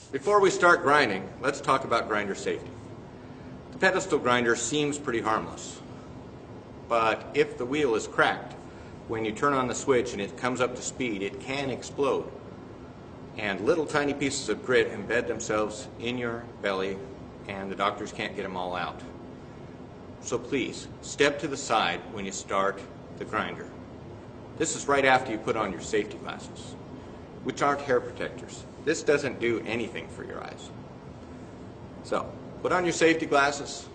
Before we start grinding, let's talk about grinder safety. The pedestal grinder seems pretty harmless, but if the wheel is cracked, when you turn on the switch and it comes up to speed, it can explode, and little tiny pieces of grit embed themselves in your belly, and the doctors can't get them all out. So please, step to the side when you start the grinder. This is right after you put on your safety glasses, which aren't hair protectors. This doesn't do anything for your eyes. So, put on your safety glasses,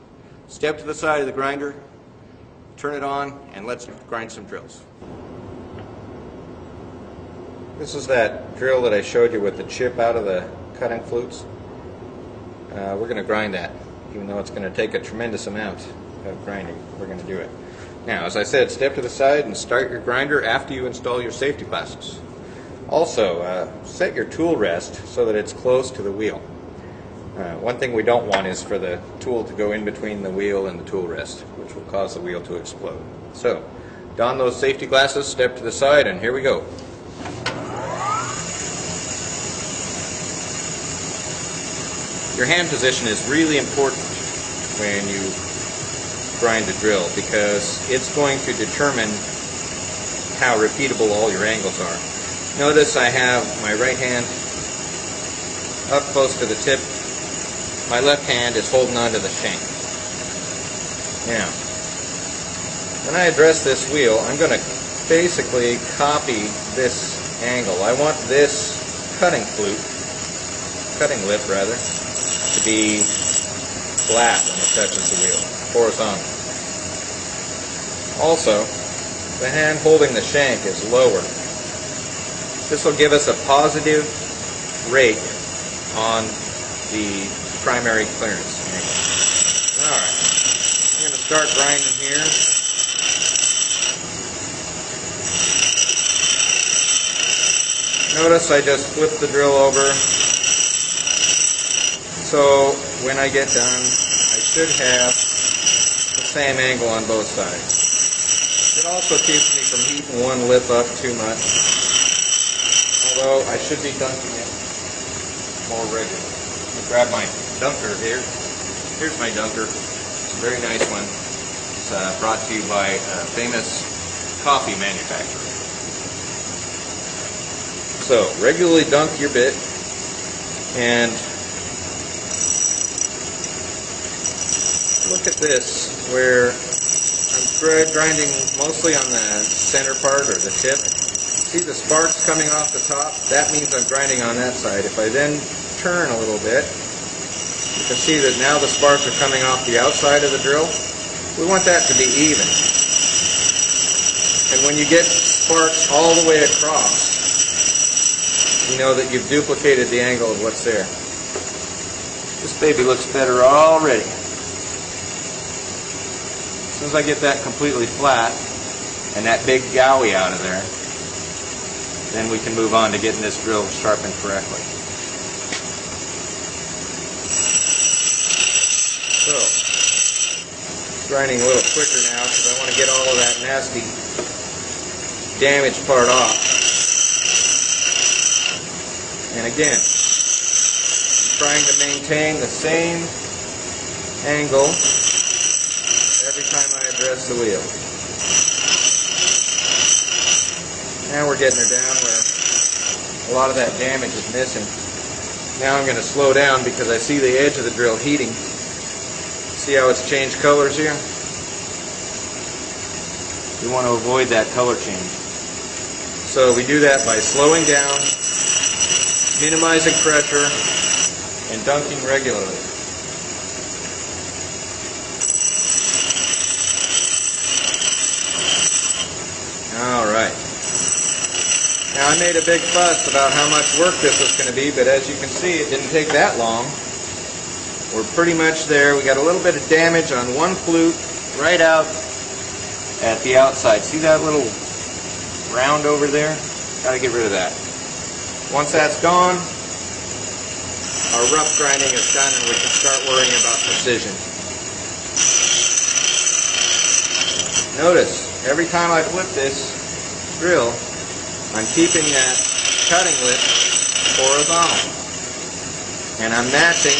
step to the side of the grinder, turn it on, and let's grind some drills. This is that drill that I showed you with the chip out of the cutting flutes. We're going to grind that, even though it's going to take a tremendous amount of grinding. We're going to do it. Now, as I said, step to the side and start your grinder after you install your safety glasses. Also, set your tool rest so that it's close to the wheel. One thing we don't want is for the tool to go in between the wheel and the tool rest, which will cause the wheel to explode. So, don those safety glasses, step to the side, and here we go. Your hand position is really important when you grind a drill because it's going to determine how repeatable all your angles are. Notice I have my right hand up close to the tip. My left hand is holding onto the shank. Now, when I address this wheel, I'm going to basically copy this angle. I want this cutting lip rather, to be flat when it touches the wheel, horizontal. Also, the hand holding the shank is lower. This will give us a positive rate on the primary clearance angle. Alright, I'm going to start grinding here. Notice I just flip the drill over, so when I get done, I should have the same angle on both sides. It also keeps me from heating one lip up too much. Although I should be dunking it more regularly. Let me grab my dunker here. Here's my dunker. It's a very nice one. It's brought to you by a famous coffee manufacturer. So, regularly dunk your bit, and look at this, where I'm grinding mostly on the center part, or the tip. See the sparks coming off the top? That means I'm grinding on that side. If I then turn a little bit, you can see that now the sparks are coming off the outside of the drill. We want that to be even. And when you get sparks all the way across, you know that you've duplicated the angle of what's there. This baby looks better already. As soon as I get that completely flat and that big gowie out of there, then we can move on to getting this drill sharpened correctly. So, grinding a little quicker now because I want to get all of that nasty damaged part off. And again, I'm trying to maintain the same angle every time I address the wheel. Now we're getting her down where a lot of that damage is missing. Now I'm going to slow down because I see the edge of the drill heating. See how it's changed colors here? We want to avoid that color change. So we do that by slowing down, minimizing pressure, and dunking regularly. Alright. Now I made a big fuss about how much work this was going to be, but as you can see it didn't take that long. We're pretty much there. We got a little bit of damage on one flute right out at the outside. See that little round over there? Got to get rid of that. Once that's gone, our rough grinding is done and we can start worrying about precision. Notice, every time I flip this drill, I'm keeping that cutting lip horizontal. And I'm matching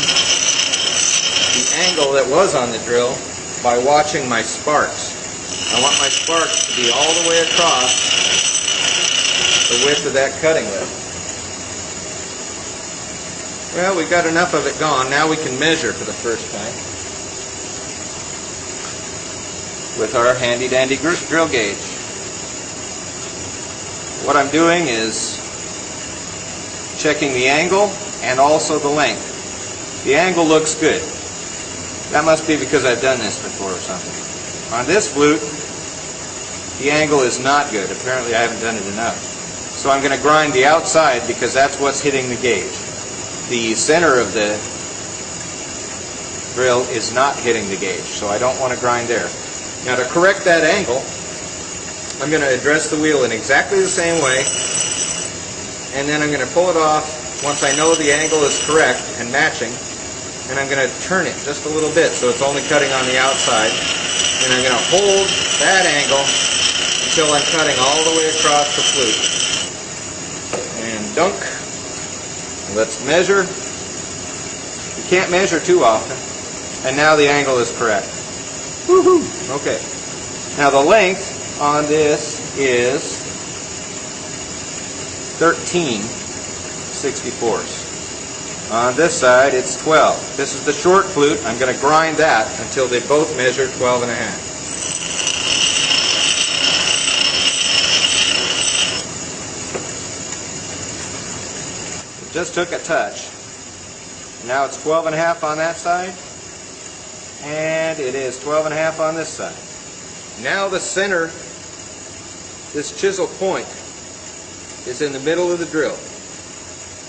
the angle that was on the drill by watching my sparks. I want my sparks to be all the way across the width of that cutting lift. Well, we got enough of it gone. Now we can measure for the first time with our handy dandy drill gauge. What I'm doing is checking the angle and also the length. The angle looks good. That must be because I've done this before or something. On this flute, the angle is not good. Apparently I haven't done it enough. So I'm going to grind the outside because that's what's hitting the gauge. The center of the drill is not hitting the gauge, so I don't want to grind there. Now to correct that angle, I'm going to address the wheel in exactly the same way, and then I'm going to pull it off once I know the angle is correct and matching, and I'm going to turn it just a little bit so it's only cutting on the outside, and I'm going to hold that angle until I'm cutting all the way across the flute. And dunk. Let's measure. You can't measure too often. And now the angle is correct. Woohoo! Okay. Now the length on this is 13/64. On this side it's 12. This is the short flute. I'm going to grind that until they both measure 12.5. Just took a touch. Now it's 12.5 on that side, and it is 12.5 on this side. Now the center, this chisel point, is in the middle of the drill.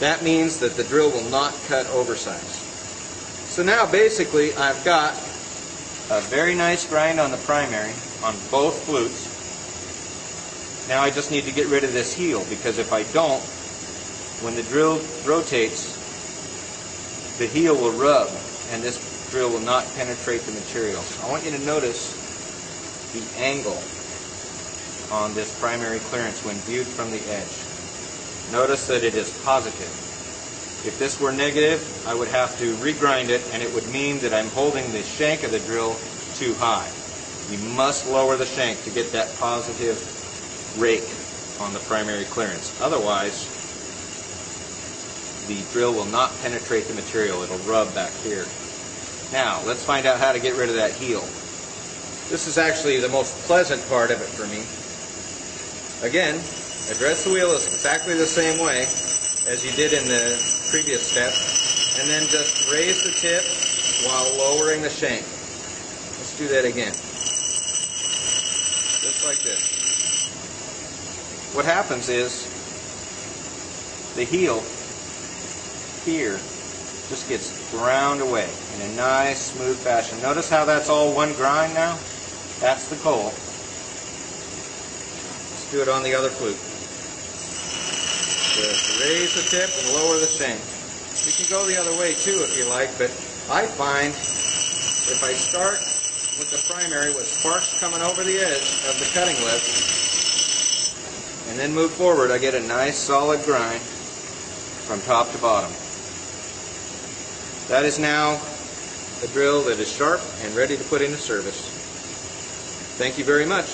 That means that the drill will not cut oversized. So now basically I've got a very nice grind on the primary on both flutes. Now I just need to get rid of this heel, because if I don't, when the drill rotates, the heel will rub and this drill will not penetrate the material. I want you to notice the angle on this primary clearance when viewed from the edge. Notice that it is positive. If this were negative, I would have to regrind it, and it would mean that I'm holding the shank of the drill too high. You must lower the shank to get that positive rake on the primary clearance. Otherwise, the drill will not penetrate the material. It'll rub back here. Now, let's find out how to get rid of that heel. This is actually the most pleasant part of it for me. Again, address the wheel exactly the same way as you did in the previous step, and then just raise the tip while lowering the shank. Let's do that again. Just like this. What happens is the heel here just gets ground away in a nice smooth fashion. Notice how that's all one grind now? That's the coal. Let's do it on the other flute. Just raise the tip and lower the shank. You can go the other way too if you like, but I find if I start with the primary with sparks coming over the edge of the cutting lift and then move forward, I get a nice solid grind from top to bottom. That is now a drill that is sharp and ready to put into service. Thank you very much.